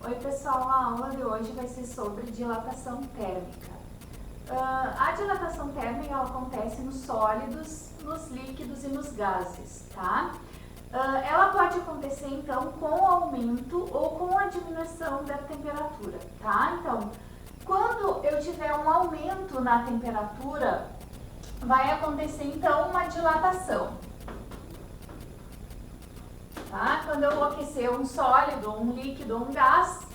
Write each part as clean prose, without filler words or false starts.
Oi pessoal, a aula de hoje vai ser sobre dilatação térmica. A dilatação térmica ela acontece nos sólidos, nos líquidos e nos gases, tá? Ela pode acontecer então com o aumento ou com a diminuição da temperatura, tá? Então, quando eu tiver um aumento na temperatura, vai acontecer então uma dilatação. Tá? Quando eu aquecer um sólido, um líquido, um gás,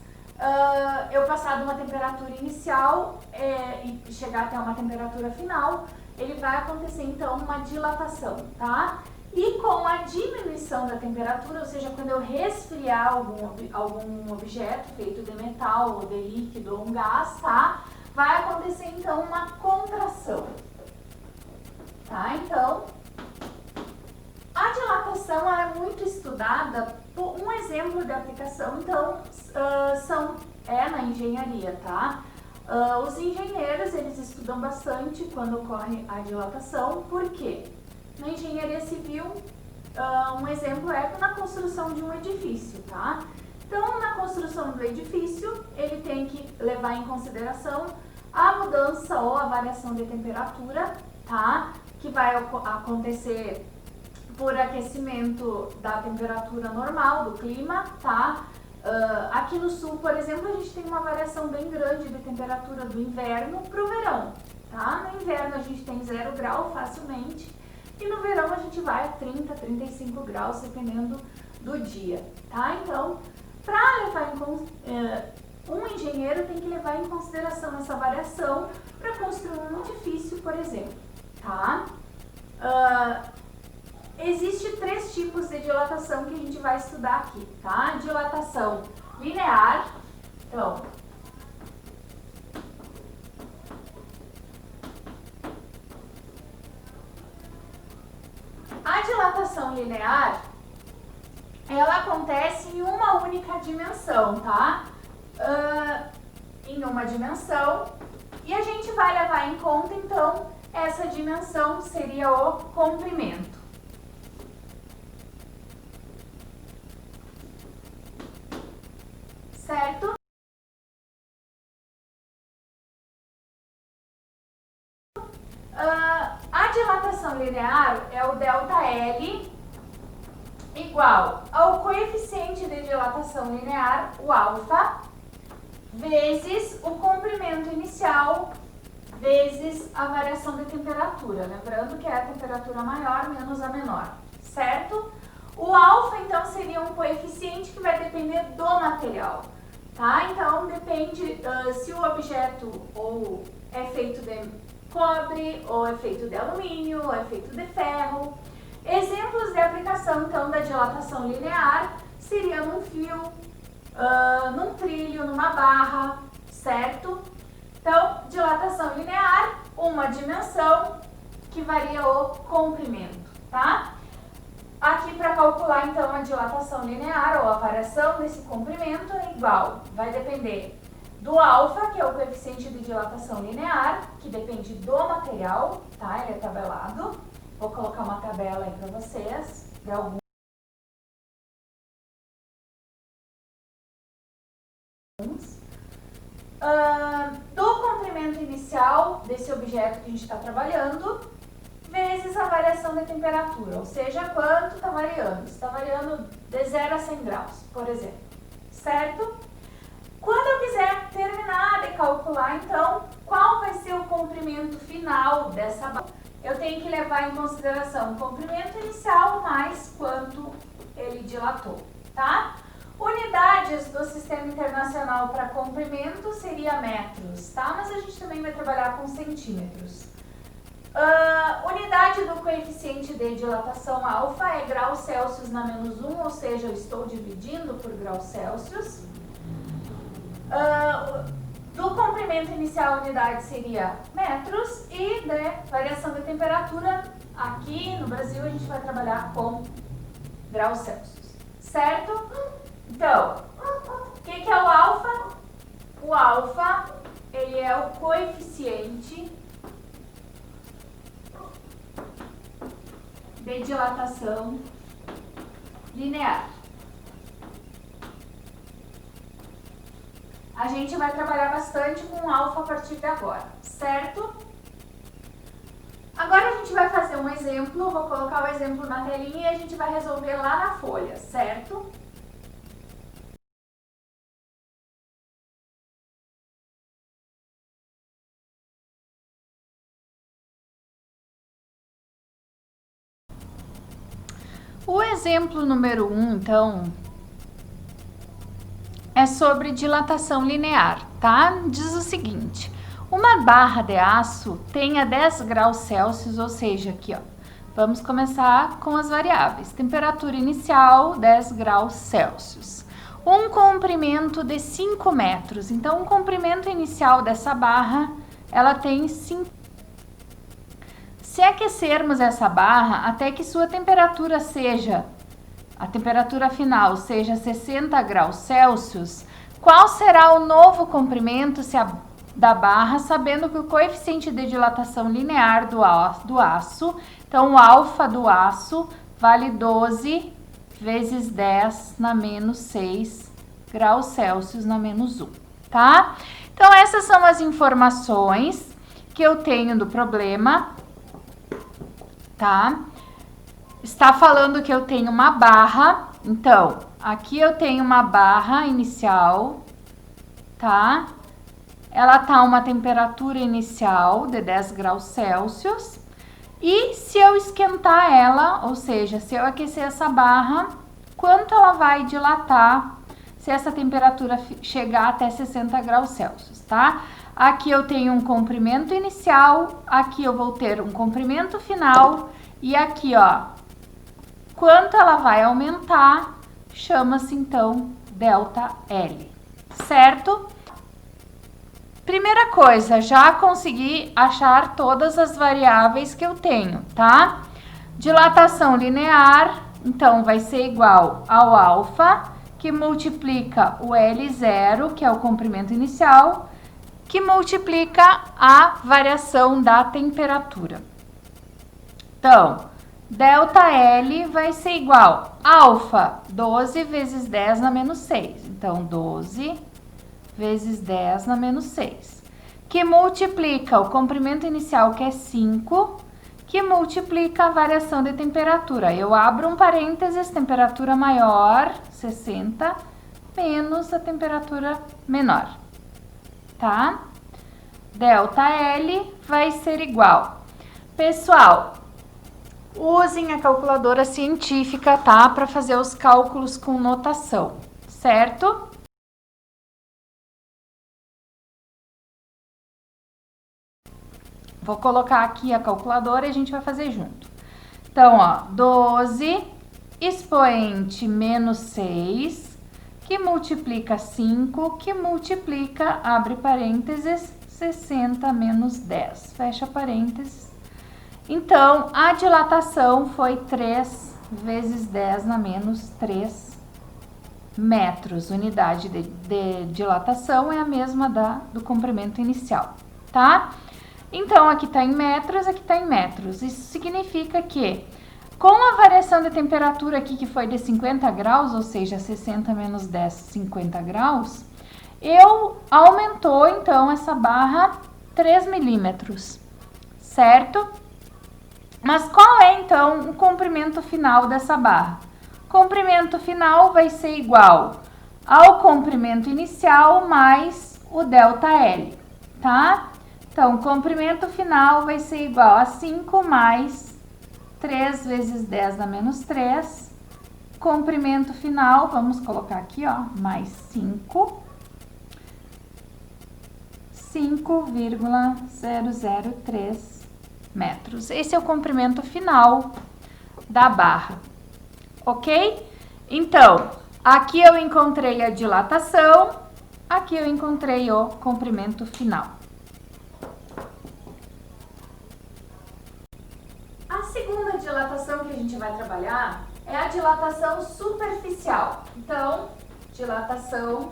eu passar de uma temperatura inicial e chegar até uma temperatura final, ele vai acontecer então uma dilatação, tá? E com a diminuição da temperatura, ou seja, quando eu resfriar algum objeto feito de metal, ou de líquido, ou um gás, tá? Vai acontecer então uma contração, tá? Então, a dilatação ela é muito estudada. Um exemplo de aplicação, então, na engenharia, tá? Os engenheiros, eles estudam bastante quando ocorre a dilatação, por quê? Na engenharia civil, um exemplo é na construção de um edifício, tá? Então, na construção do edifício, ele tem que levar em consideração a mudança ou a variação de temperatura, tá? Que vai acontecer por aquecimento da temperatura normal do clima, tá? Aqui no sul, por exemplo, a gente tem uma variação bem grande de temperatura do inverno para o verão, tá? No inverno a gente tem 0 grau facilmente e no verão a gente vai a 30, 35 graus, dependendo do dia, tá? Então, para levar um engenheiro tem que levar em consideração essa variação para construir um edifício, por exemplo, tá? Existem 3 tipos de dilatação que a gente vai estudar aqui, tá? Dilatação linear, então, a dilatação linear, ela acontece em uma única dimensão, tá? Em uma dimensão, e a gente vai levar em conta, então, essa dimensão seria o comprimento. Certo? A dilatação linear é o ΔL igual ao coeficiente de dilatação linear, o alfa, vezes o comprimento inicial, vezes a variação de temperatura. Lembrando que é a temperatura maior menos a menor, certo? O alfa, então, seria um coeficiente que vai depender do material. Tá? Então, depende se o objeto ou é feito de cobre, ou é feito de alumínio, ou é feito de ferro. Exemplos de aplicação, então, da dilatação linear seria num fio, num trilho, numa barra, certo? Então, dilatação linear, uma dimensão que varia o comprimento, tá? Aqui, para calcular, então, a dilatação linear ou a variação desse comprimento é igual, vai depender do alfa, que é o coeficiente de dilatação linear, que depende do material, tá? Ele é tabelado. Vou colocar uma tabela aí para vocês, de alguns. Do comprimento inicial desse objeto que a gente está trabalhando, vezes a variação da temperatura, ou seja, quanto está variando. Está variando de 0 a 100 graus, por exemplo, certo? Quando eu quiser terminar de calcular, então, qual vai ser o comprimento final dessa barra, eu tenho que levar em consideração o comprimento inicial mais quanto ele dilatou, tá? Unidades do Sistema Internacional para comprimento seria metros, tá? Mas a gente também vai trabalhar com centímetros. Unidade do coeficiente de dilatação alfa é graus Celsius na menos 1, ou seja, eu estou dividindo por graus Celsius. Do comprimento inicial, a unidade seria metros e de variação de temperatura, aqui no Brasil a gente vai trabalhar com graus Celsius, certo? Então, o que é o alfa? O alfa, ele é o coeficiente de dilatação linear. a gente vai trabalhar bastante com alfa a partir de agora, certo? Agora a gente vai fazer um exemplo, vou colocar o exemplo na telinha e a gente vai resolver lá na folha, certo? O exemplo número 1, então, é sobre dilatação linear, tá? Diz o seguinte: uma barra de aço tem a 10 graus Celsius, ou seja, aqui, ó, vamos começar com as variáveis. Temperatura inicial, 10 graus Celsius. Um comprimento de 5 metros. Então, o comprimento inicial dessa barra, ela tem 5. Se aquecermos essa barra até que sua temperatura seja, a temperatura final seja 60 graus Celsius, qual será o novo comprimento da barra, sabendo que o coeficiente de dilatação linear do aço, então o alfa do aço vale 12 vezes 10 na menos 6 graus Celsius na menos 1, tá? Então essas são as informações que eu tenho do problema, tá? Está falando que eu tenho uma barra, então, aqui eu tenho uma barra inicial, tá? Ela tá uma temperatura inicial de 10 graus Celsius, e se eu esquentar ela, ou seja, se eu aquecer essa barra, quanto ela vai dilatar se essa temperatura chegar até 60 graus Celsius, tá? Aqui eu tenho um comprimento inicial, aqui eu vou ter um comprimento final, e aqui, ó, quanto ela vai aumentar, chama-se então ΔL, certo? Primeira coisa, já consegui achar todas as variáveis que eu tenho, tá? Dilatação linear, então, vai ser igual ao alfa, que multiplica o L0, que é o comprimento inicial, que multiplica a variação da temperatura. Então, ΔL vai ser igual a alfa, 12 vezes 10 na menos 6. Então, 12 vezes 10 na menos 6. Que multiplica o comprimento inicial, que é 5, que multiplica a variação de temperatura. Eu abro um parênteses, temperatura maior, 60, menos a temperatura menor, tá? ΔL vai ser igual. Pessoal, usem a calculadora científica, tá? Para fazer os cálculos com notação, certo? Vou colocar aqui a calculadora e a gente vai fazer junto. Então, ó, 12 expoente menos 6, que multiplica 5, que multiplica, abre parênteses, 60 menos 10, fecha parênteses. Então, a dilatação foi 3 vezes 10 na menos 3 metros. Unidade de dilatação é a mesma do comprimento inicial, tá? Então, aqui está em metros, aqui está em metros. Isso significa que, com a variação de temperatura aqui, que foi de 50 graus, ou seja, 60 menos 10, 50 graus, aumentou, então, essa barra 3 milímetros, certo? Mas qual é, então, o comprimento final dessa barra? O comprimento final vai ser igual ao comprimento inicial mais o ΔL, tá? Então, o comprimento final vai ser igual a 5 mais 3 vezes 10 na menos 3. Comprimento final, vamos colocar aqui, ó, mais 5. 5,003 metros. Esse é o comprimento final da barra, ok? Então, aqui eu encontrei a dilatação, aqui eu encontrei o comprimento final. A segunda dilatação que a gente vai trabalhar é a dilatação superficial. Então, dilatação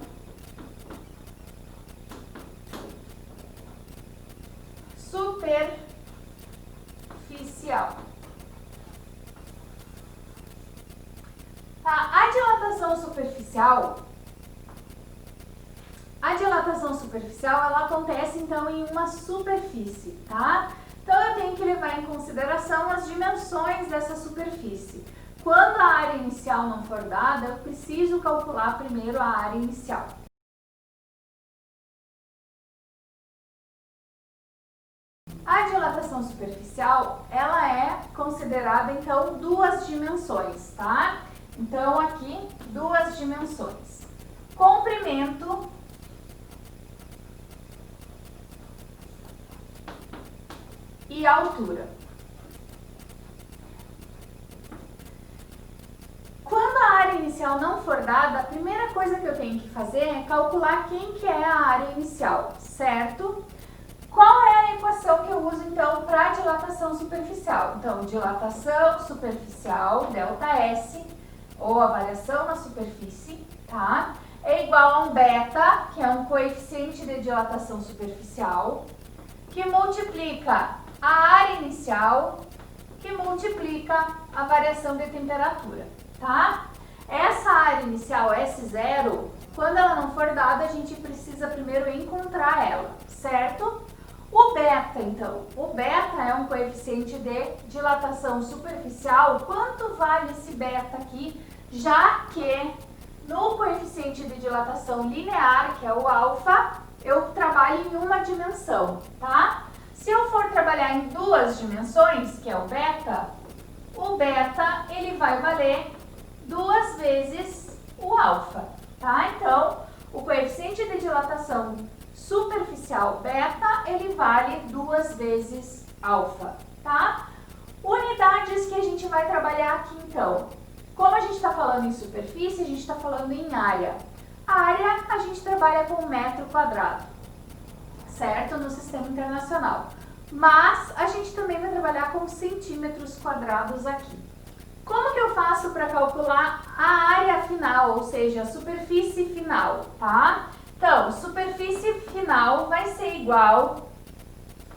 superficial. Tá? A dilatação superficial, a A dilatação superficial, ela acontece então em uma superfície, tá? Então eu tenho que levar em consideração as dimensões dessa superfície. Quando a área inicial não for dada, eu preciso calcular primeiro a área inicial. A dilatação superficial, ela é considerada então duas dimensões, tá? Então aqui, duas dimensões. Comprimento e altura. Quando a área inicial não for dada, a primeira coisa que eu tenho que fazer é calcular quem que é a área inicial, certo? Qual é a equação que eu uso então para dilatação superficial? Então, dilatação superficial, ΔS, ou a variação na superfície, tá? É igual a um beta, que é um coeficiente de dilatação superficial, que multiplica a área inicial, que multiplica a variação de temperatura, tá? Essa área inicial, S0, quando ela não for dada, a gente precisa primeiro encontrar ela, certo? O beta, então, o beta é um coeficiente de dilatação superficial. Quanto vale esse beta aqui? Já que no coeficiente de dilatação linear, que é o alfa, eu trabalho em uma dimensão, tá? Se eu for trabalhar em duas dimensões, que é o beta, ele vai valer 2 vezes o alfa, tá? Então, o coeficiente de dilatação superficial beta, ele vale 2 vezes alfa, tá? Unidades que a gente vai trabalhar aqui, então. Como a gente está falando em superfície, a gente está falando em área. A área, a gente trabalha com metro quadrado, certo? No sistema internacional. Mas, a gente também vai trabalhar com centímetros quadrados aqui. Como que eu faço para calcular a área final, ou seja, a superfície final, tá? Então, superfície final vai ser igual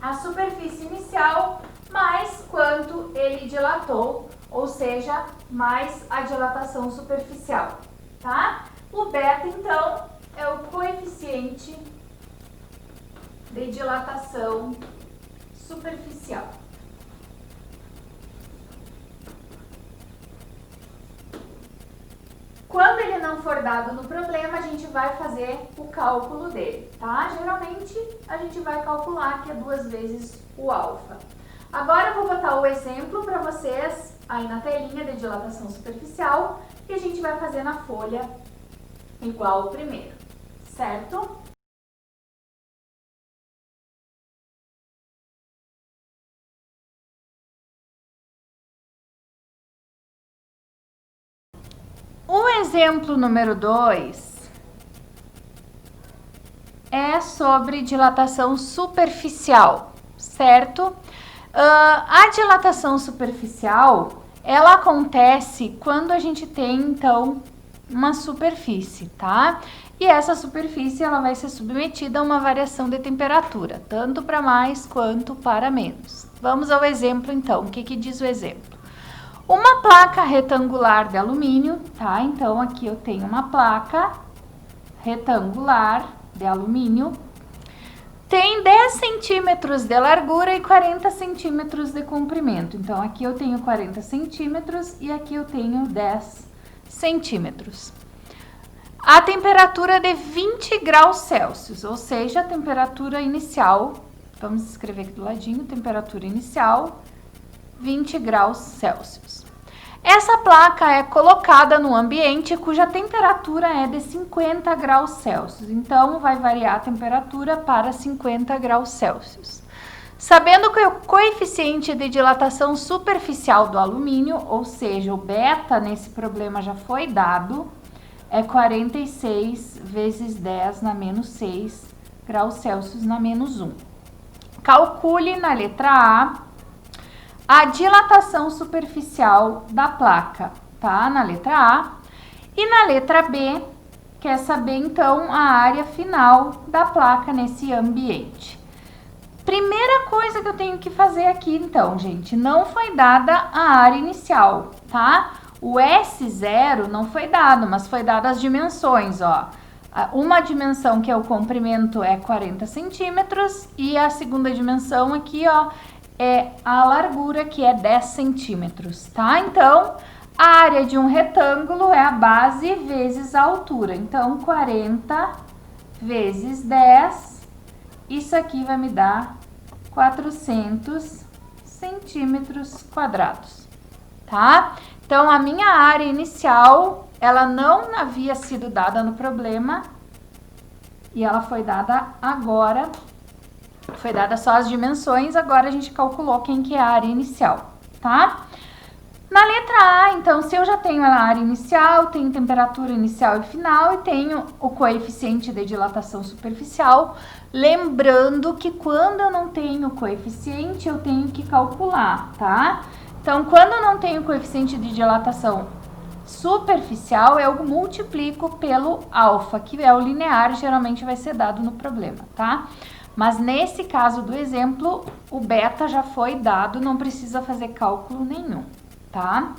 à superfície inicial mais quanto ele dilatou, ou seja, mais a dilatação superficial, tá? O beta, então, é o coeficiente de dilatação superficial. Quando ele não for dado no problema, a gente vai fazer o cálculo dele, tá? Geralmente, a gente vai calcular que é 2 vezes o alfa. Agora, eu vou botar o exemplo para vocês aí na telinha de dilatação superficial e a gente vai fazer na folha igual ao primeiro, certo? O exemplo número 2 é sobre dilatação superficial, certo? A dilatação superficial, ela acontece quando a gente tem, então, uma superfície, tá? E essa superfície, ela vai ser submetida a uma variação de temperatura, tanto para mais quanto para menos. Vamos ao exemplo, então. O que que diz o exemplo? Uma placa retangular de alumínio, tá? Então, aqui eu tenho uma placa retangular de alumínio. Tem 10 centímetros de largura e 40 centímetros de comprimento. Então, aqui eu tenho 40 centímetros e aqui eu tenho 10 centímetros. A temperatura é de 20 graus Celsius, ou seja, a temperatura inicial, vamos escrever aqui do ladinho, temperatura inicial, 20 graus Celsius. Essa placa é colocada no ambiente cuja temperatura é de 50 graus Celsius. Então, vai variar a temperatura para 50 graus Celsius. Sabendo que o coeficiente de dilatação superficial do alumínio, ou seja, o beta nesse problema já foi dado, é 46 vezes 10 na menos 6 graus Celsius na menos 1. Calcule na letra A dilatação superficial da placa, tá? Na letra A. E na letra B, quer saber então a área final da placa nesse ambiente. Primeira coisa que eu tenho que fazer aqui então, gente, não foi dada a área inicial, tá? O S0 não foi dado, mas foi dado as dimensões, ó. Uma dimensão, que é o comprimento, é 40 centímetros, e a segunda dimensão aqui, ó, é a largura, que é 10 centímetros, tá? Então, a área de um retângulo é a base vezes a altura. Então, 40 vezes 10, isso aqui vai me dar 400 centímetros quadrados, tá? Então, a minha área inicial, ela não havia sido dada no problema e ela foi dada agora, foi dada só as dimensões, agora a gente calculou quem que é a área inicial, tá? Na letra A, então, se eu já tenho a área inicial, tenho temperatura inicial e final e tenho o coeficiente de dilatação superficial, lembrando que quando eu não tenho coeficiente, eu tenho que calcular, tá? Então, quando eu não tenho coeficiente de dilatação superficial, eu multiplico pelo alfa, que é o linear, geralmente vai ser dado no problema, tá? Mas nesse caso do exemplo, o beta já foi dado, não precisa fazer cálculo nenhum, tá?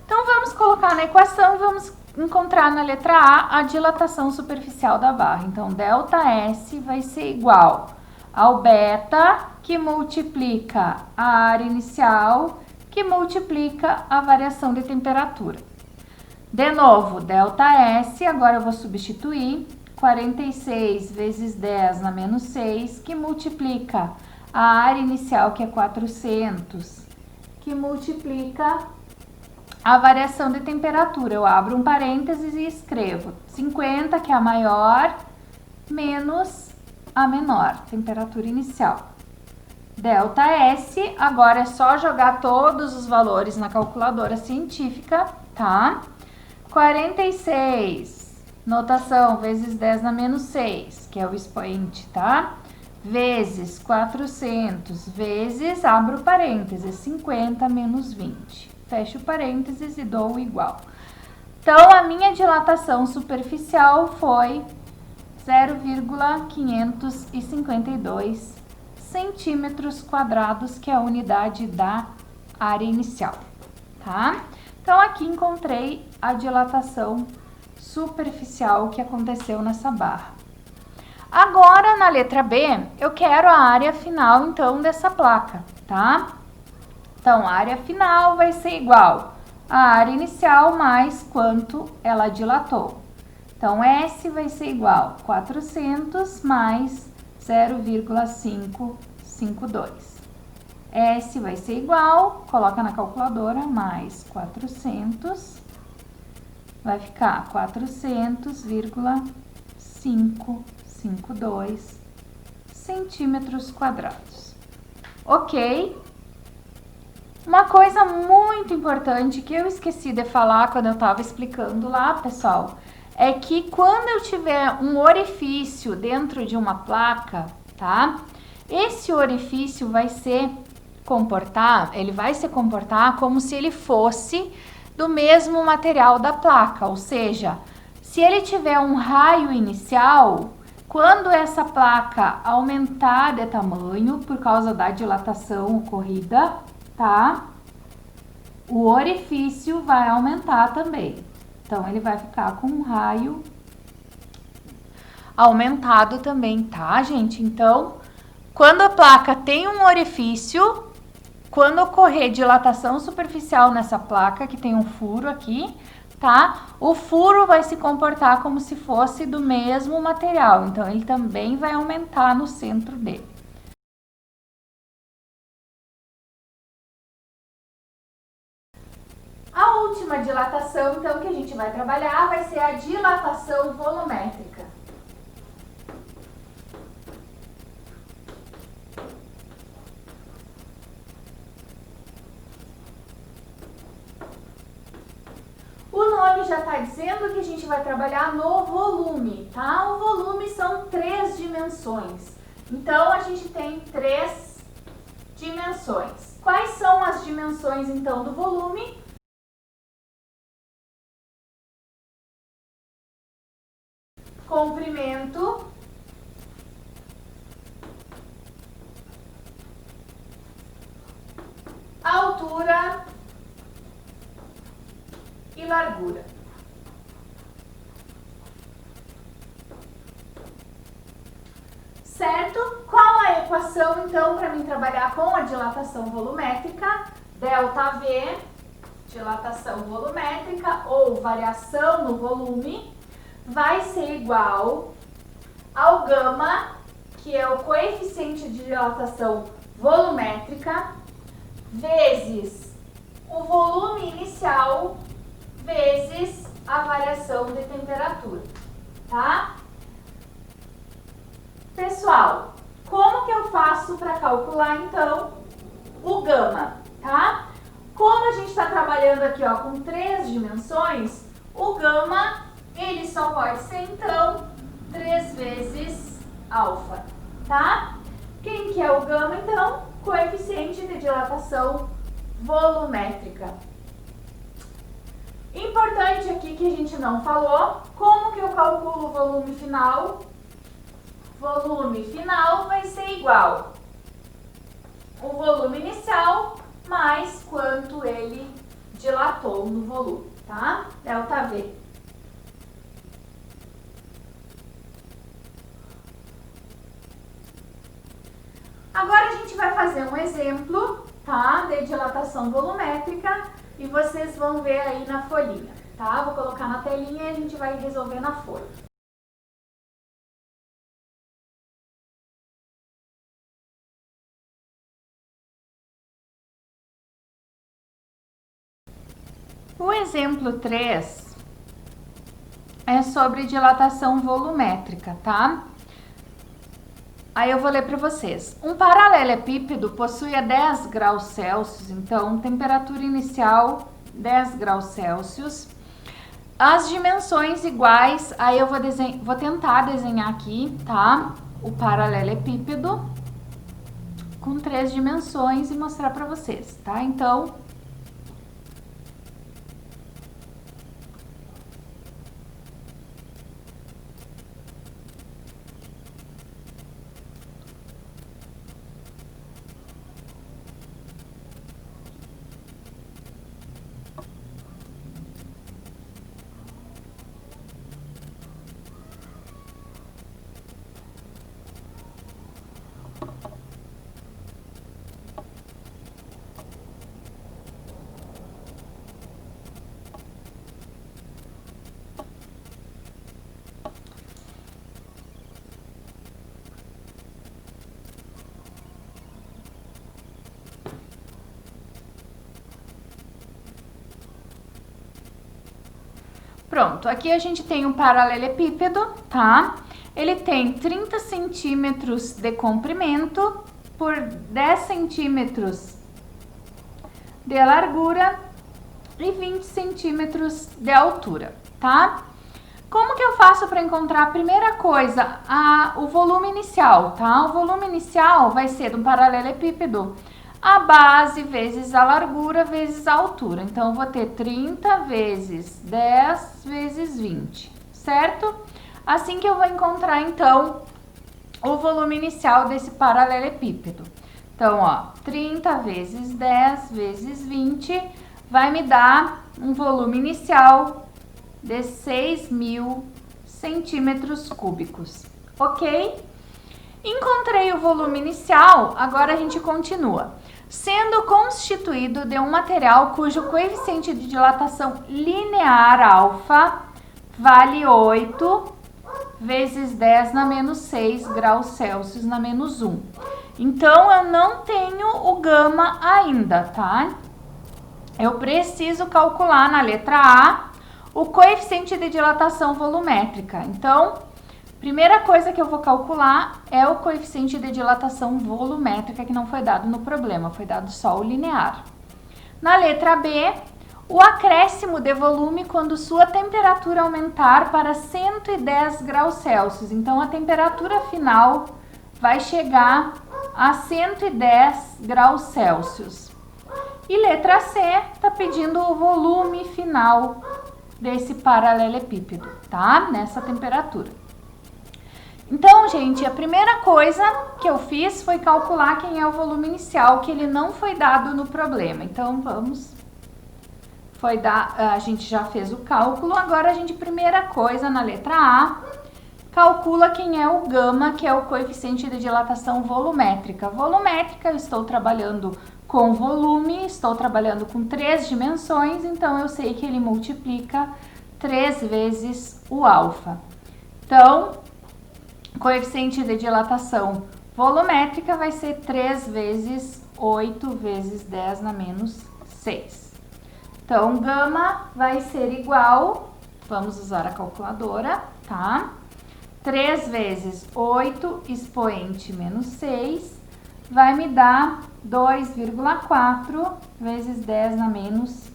Então, vamos colocar na equação e vamos encontrar na letra A a dilatação superficial da barra. Então, ΔS vai ser igual ao beta, que multiplica a área inicial, que multiplica a variação de temperatura. De novo, ΔS, agora eu vou substituir 46 vezes 10 na menos 6, que multiplica a área inicial, que é 400, que multiplica a variação de temperatura. Eu abro um parênteses e escrevo 50, que é a maior, menos a menor, temperatura inicial. ΔS, agora é só jogar todos os valores na calculadora científica, tá? 46, notação, vezes 10 na menos 6, que é o expoente, tá? Vezes 400, vezes, abro parênteses, 50 menos 20. Fecho parênteses e dou igual. Então, a minha dilatação superficial foi 0,552 centímetros quadrados, que é a unidade da área inicial, tá? Então, aqui encontrei a dilatação superficial que aconteceu nessa barra. Agora, na letra B, eu quero a área final, então, dessa placa, tá? Então, a área final vai ser igual à área inicial mais quanto ela dilatou. Então, S vai ser igual a 400 mais 0,552. S vai ser igual, coloca na calculadora, mais 400, vai ficar 400,552 centímetros quadrados. Ok? Uma coisa muito importante que eu esqueci de falar quando eu estava explicando lá, pessoal, é que quando eu tiver um orifício dentro de uma placa, tá? Esse orifício vai se comportar como se ele fosse do mesmo material da placa, ou seja, se ele tiver um raio inicial, quando essa placa aumentar de tamanho por causa da dilatação ocorrida, tá? O orifício vai aumentar também. Então, ele vai ficar com um raio aumentado também, tá, gente? Então, quando a placa tem um orifício, quando ocorrer dilatação superficial nessa placa, que tem um furo aqui, tá? O furo vai se comportar como se fosse do mesmo material. Então, ele também vai aumentar no centro dele. A última dilatação, então, que a gente vai trabalhar vai ser a dilatação volumétrica. O nome já está dizendo que a gente vai trabalhar no volume, tá? O volume são 3 dimensões. Então, a gente tem 3 dimensões. Quais são as dimensões, então, do volume? Comprimento, altura e largura. Certo? Qual a equação, então, para mim trabalhar com a dilatação volumétrica? ΔV, dilatação volumétrica ou variação no volume, vai ser igual ao gama, que é o coeficiente de dilatação volumétrica, vezes o volume inicial, vezes a variação de temperatura, tá? Pessoal, como que eu faço para calcular, então, o gama, tá? Como a gente está trabalhando aqui, ó, com 3 dimensões, o gama, ele só pode ser, então, 3 vezes alfa, tá? Quem que é o gama, então? Coeficiente de dilatação volumétrica. Importante aqui que a gente não falou, como que eu calculo o volume final? Volume final vai ser igual o volume inicial mais quanto ele dilatou no volume, tá? ΔV. Agora a gente vai fazer um exemplo, tá? De dilatação volumétrica e vocês vão ver aí na folhinha, tá? Vou colocar na telinha e a gente vai resolver na folha. O exemplo 3 é sobre dilatação volumétrica, tá? Aí eu vou ler para vocês. Um paralelepípedo possui a 10 graus Celsius, então temperatura inicial 10 graus Celsius. As dimensões iguais, aí eu vou tentar desenhar aqui, tá? O paralelepípedo com 3 dimensões e mostrar para vocês, tá? Então, pronto, aqui a gente tem um paralelepípedo, tá? Ele tem 30 centímetros de comprimento por 10 centímetros de largura e 20 centímetros de altura, tá? Como que eu faço para encontrar a primeira coisa? O volume inicial, tá? O volume inicial vai ser de um paralelepípedo a base vezes a largura vezes a altura. Então, eu vou ter 30 vezes 10 vezes 20, certo? Assim que eu vou encontrar, então, o volume inicial desse paralelepípedo. Então, ó, 30 vezes 10 vezes 20 vai me dar um volume inicial de 6.000 centímetros cúbicos, ok? Encontrei o volume inicial, agora a gente continua. Sendo constituído de um material cujo coeficiente de dilatação linear alfa vale 8 vezes 10 na menos 6 graus Celsius na menos 1. Então, eu não tenho o gama ainda, tá? Eu preciso calcular na letra A o coeficiente de dilatação volumétrica. Então, primeira coisa que eu vou calcular é o coeficiente de dilatação volumétrica, que não foi dado no problema, foi dado só o linear. Na letra B, o acréscimo de volume quando sua temperatura aumentar para 110 graus Celsius. Então, a temperatura final vai chegar a 110 graus Celsius. E letra C está pedindo o volume final desse paralelepípedo, tá? Nessa temperatura. Então, gente, a primeira coisa que eu fiz foi calcular quem é o volume inicial, que ele não foi dado no problema. Então, a gente já fez o cálculo, agora primeira coisa na letra A, calcula quem é o gama, que é o coeficiente de dilatação volumétrica. Volumétrica, eu estou trabalhando com volume, estou trabalhando com 3 dimensões, então eu sei que ele multiplica 3 vezes o alfa. Então, coeficiente de dilatação volumétrica vai ser 3 vezes 8 vezes 10 na menos 6. Então, gama vai ser igual, vamos usar a calculadora, tá? 3 vezes 8 expoente menos 6 vai me dar 2,4 vezes 10 na menos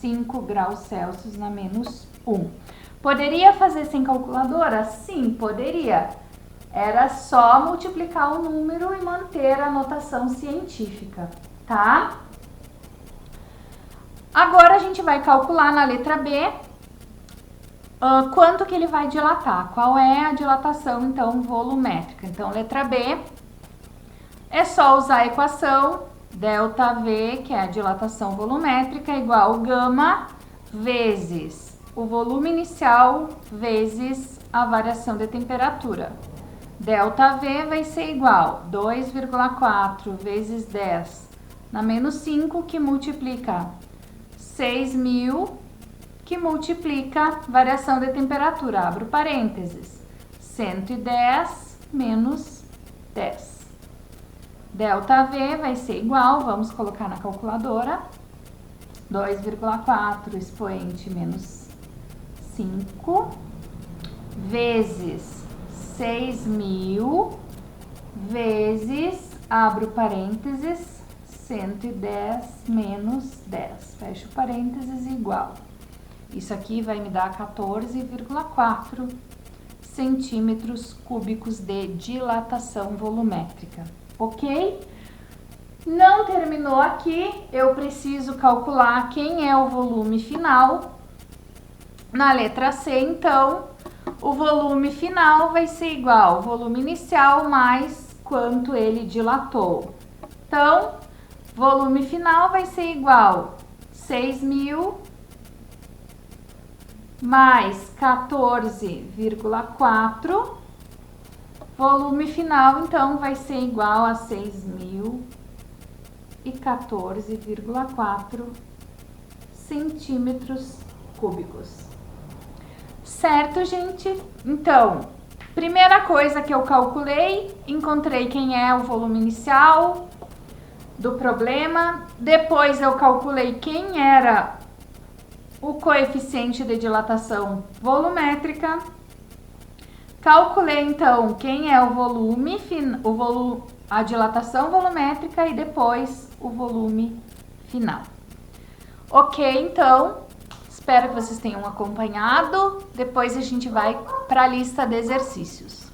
5 graus Celsius na menos 1. Poderia fazer sem calculadora? Sim, poderia. Era só multiplicar o número e manter a notação científica, tá? Agora a gente vai calcular na letra B quanto que ele vai dilatar. Qual é a dilatação, então, volumétrica? Então, letra B, é só usar a equação ΔV, que é a dilatação volumétrica, igual gama vezes o volume inicial vezes a variação de temperatura. ΔV vai ser igual 2,4 vezes 10 na menos 5, que multiplica 6.000, que multiplica variação de temperatura, abro parênteses, 110 menos 10. ΔV vai ser igual, vamos colocar na calculadora, 2,4 expoente menos 5 vezes 6.000 vezes, abro parênteses, 110 menos 10, fecho parênteses, igual. Isso aqui vai me dar 14,4 centímetros cúbicos de dilatação volumétrica, ok? Não terminou aqui, eu preciso calcular quem é o volume final. Na letra C, então, o volume final vai ser igual ao volume inicial mais quanto ele dilatou. Então, volume final vai ser igual a 6.000 mais 14,4. Volume final, então, vai ser igual a 6.014,4 centímetros cúbicos. Certo, gente? Então, primeira coisa que eu calculei, encontrei quem é o volume inicial do problema. Depois eu calculei quem era o coeficiente de dilatação volumétrica. Calculei, então, quem é o volume, a dilatação volumétrica e depois o volume final. Ok, então, espero que vocês tenham acompanhado. Depois a gente vai para a lista de exercícios.